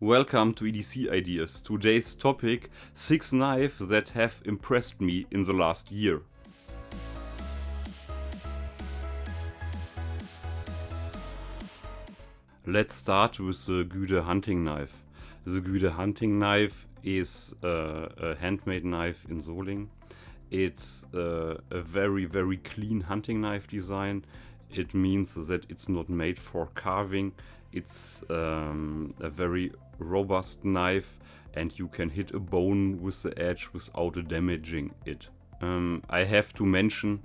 Welcome to EDC Ideas. Today's topic: 6 knives that have impressed me in the last year. Let's start with the Güde hunting knife. The Güde hunting knife is a handmade knife in Solingen. It's a very clean hunting knife design. It means that it's not made for carving. It's a very robust knife and you can hit a bone with the edge without damaging it. I have to mention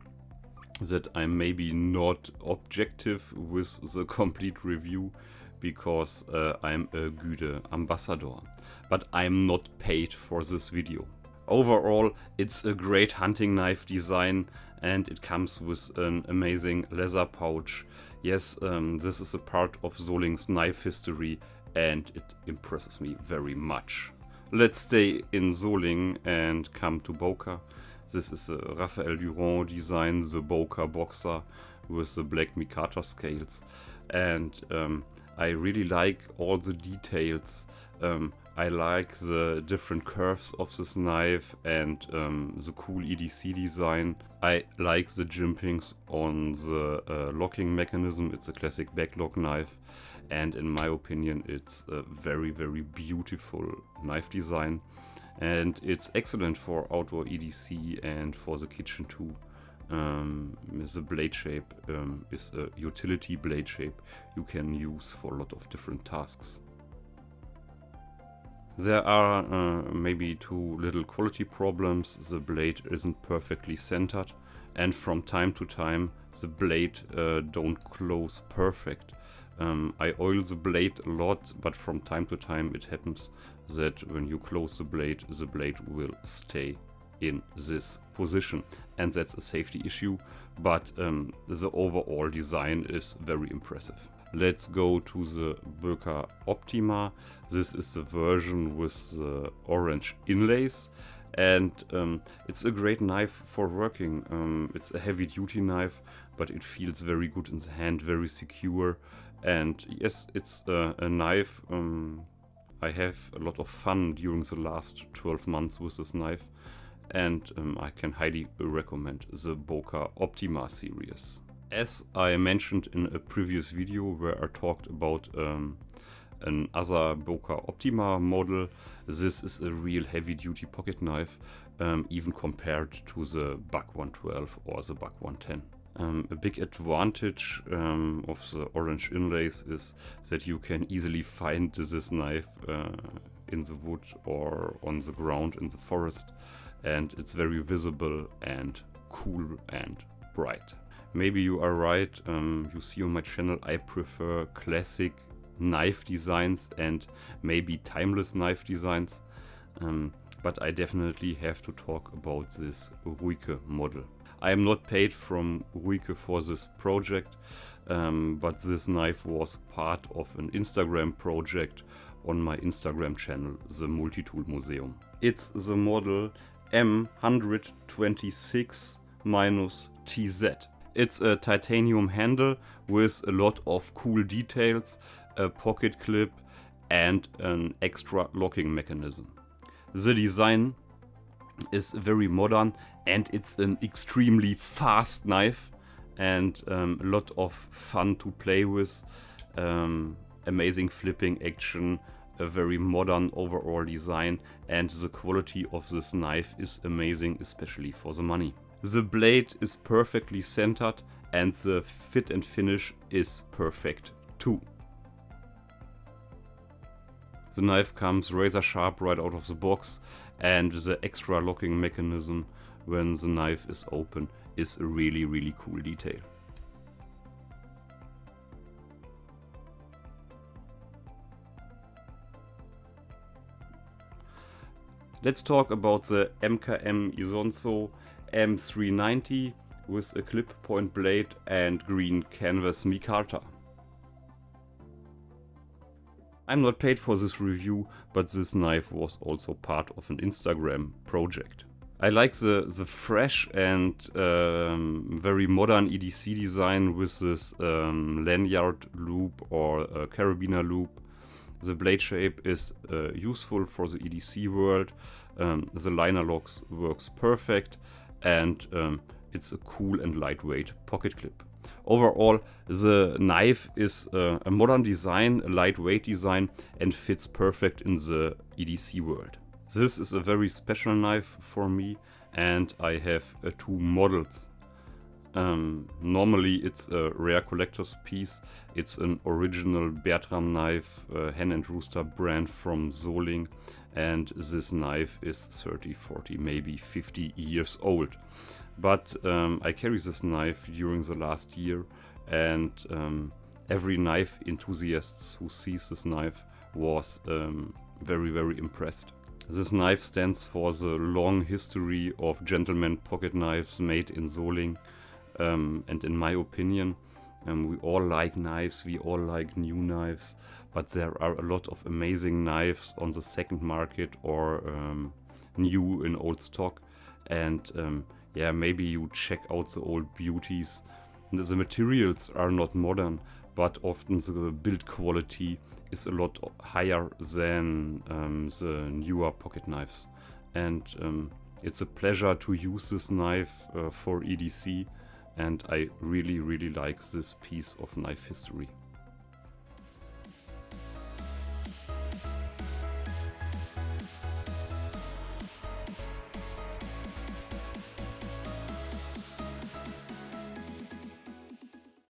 that I'm maybe not objective with the complete review because I'm a Güde ambassador, but I'm not paid for this video. Overall, it's a great hunting knife design and it comes with an amazing leather pouch. Yes, this is a part of Solingen's knife history and it impresses me very much. Let's stay in Solingen and come to BÖKER. This is a Raphael Durand design, the BÖKER Boxer with the black micator scales. And I really like all the details. I like the different curves of this knife and the cool EDC design. I like the jimpings on the locking mechanism. It's a classic backlock knife, and in my opinion it's a very beautiful knife design, and it's excellent for outdoor EDC and for the kitchen too. The blade shape is a utility blade shape you can use for a lot of different tasks. There are maybe two little quality problems. The blade isn't perfectly centered and from time to time the blade don't close perfect. I oil the blade a lot, but from time to time it happens that when you close the blade will stay in this position, and that's a safety issue, but the overall design is very impressive. Let's go to the BÖKER Optima. This is the version with the orange inlays, and it's a great knife for working. It's a heavy duty knife, but it feels very good in the hand, very secure, and yes, it's a knife. I have a lot of fun during the last 12 months with this knife, and I can highly recommend the BÖKER Optima series. As I mentioned in a previous video where I talked about another BÖKER Optima model, this is a real heavy duty pocket knife, even compared to the BUK 112 or the BUK 110. A big advantage of the orange inlays is that you can easily find this knife in the wood or on the ground in the forest, and it's very visible and cool and bright. Maybe you are right, you see on my channel I prefer classic knife designs and maybe timeless knife designs, but I definitely have to talk about this RUIKE model. I am not paid from RUIKE for this project, but this knife was part of an Instagram project on my Instagram channel, the Multitool Museum. It's the model M126-TZ. It's a titanium handle with a lot of cool details, a pocket clip and an extra locking mechanism. The design is very modern and it's an extremely fast knife and a lot of fun to play with. Amazing flipping action, a very modern overall design, and the quality of this knife is amazing, especially for the money. The blade is perfectly centered and the fit and finish is perfect too. The knife comes razor sharp right out of the box, and the extra locking mechanism when the knife is open is a really cool detail. Let's talk about the MKM Isonzo M390 with a clip point blade and green canvas micator. I'm not paid for this review, but this knife was also part of an Instagram project. I like the fresh and very modern EDC design with this lanyard loop or carabiner loop. The blade shape is useful for the EDC world. The liner locks works perfect, and it's a cool and lightweight pocket clip. Overall, the knife is a modern design, a lightweight design, and fits perfect in the EDC world. This is a very special knife for me, and I have 2 models. Normally it's a rare collector's piece. It's an original Bertram knife, hen and rooster brand from Solingen, and this knife is 30, 40, maybe 50 years old. But I carry this knife during the last year, and every knife enthusiast who sees this knife was very, very impressed. This knife stands for the long history of gentleman pocket knives made in Solingen. And in my opinion, we all like knives, we all like new knives, but there are a lot of amazing knives on the second market or new in old stock. And yeah, maybe you check out the old beauties. The materials are not modern, but often the build quality is a lot higher than the newer pocket knives. And it's a pleasure to use this knife for EDC. And I really, really like this piece of knife history.